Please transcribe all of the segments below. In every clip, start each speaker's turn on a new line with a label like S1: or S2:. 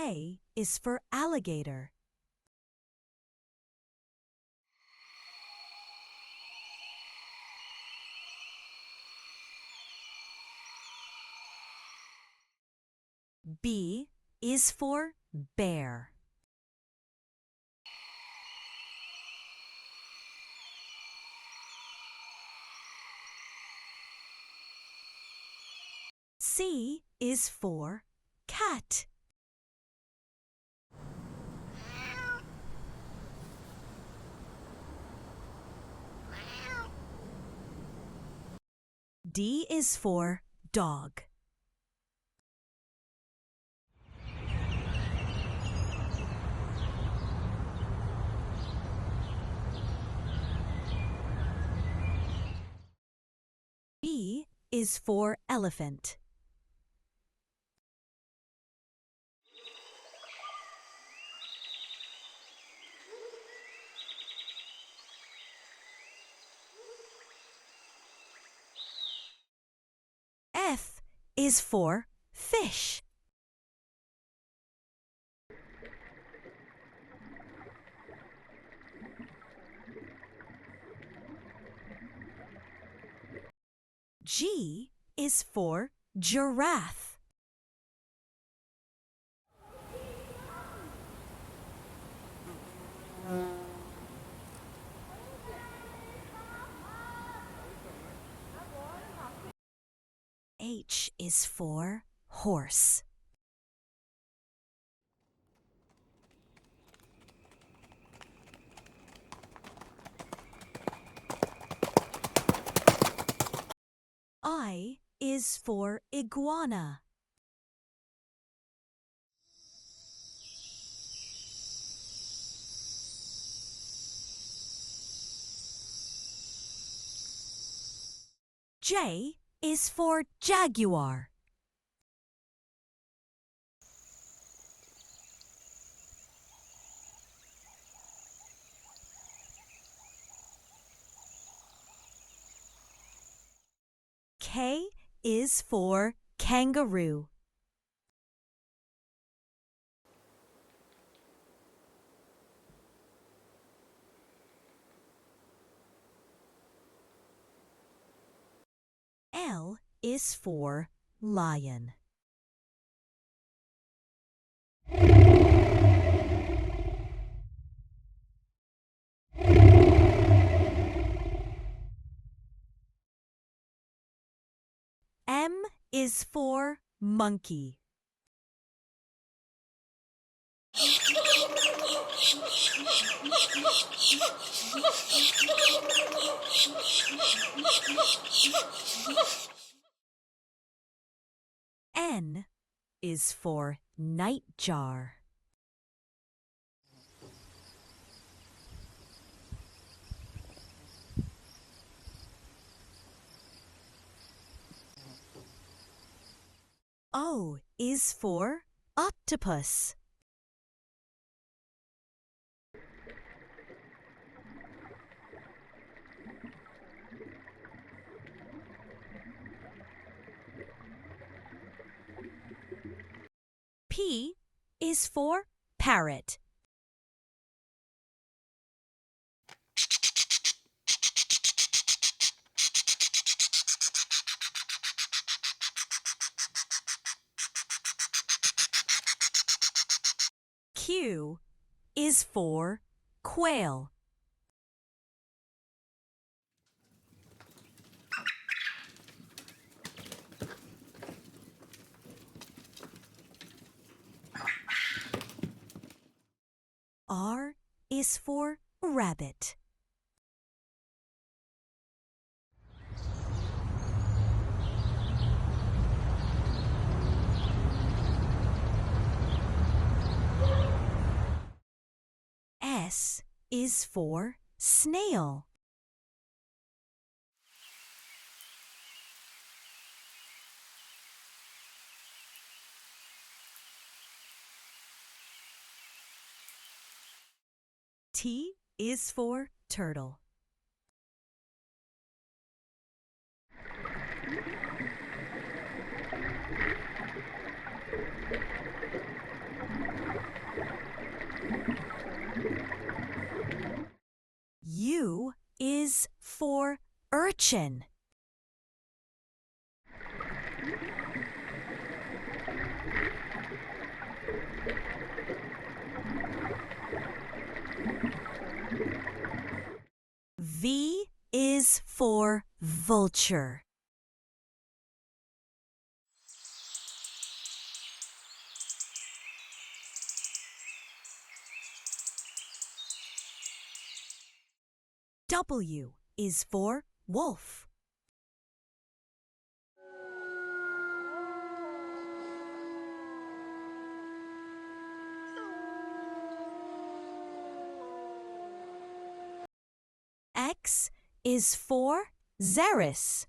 S1: A is for alligator. B is for bear. C is for cat. D is for dog. E is for elephant. F is for fish. G is for giraffe. H is for horse. I is for iguana. J is for jaguar. K is for kangaroo. L is for lion. M is for monkey. N is for nightjar. O is for octopus. P is for parrot. Q is for quail. R is for rabbit. S is for snail. T is for turtle. Urchin. V is for Vulture. W is for Wolf. X is for Xerus.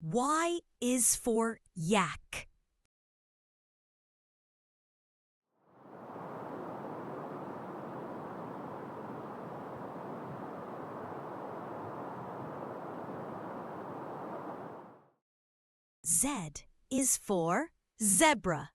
S1: Y is for Yak. Z is for Zebra.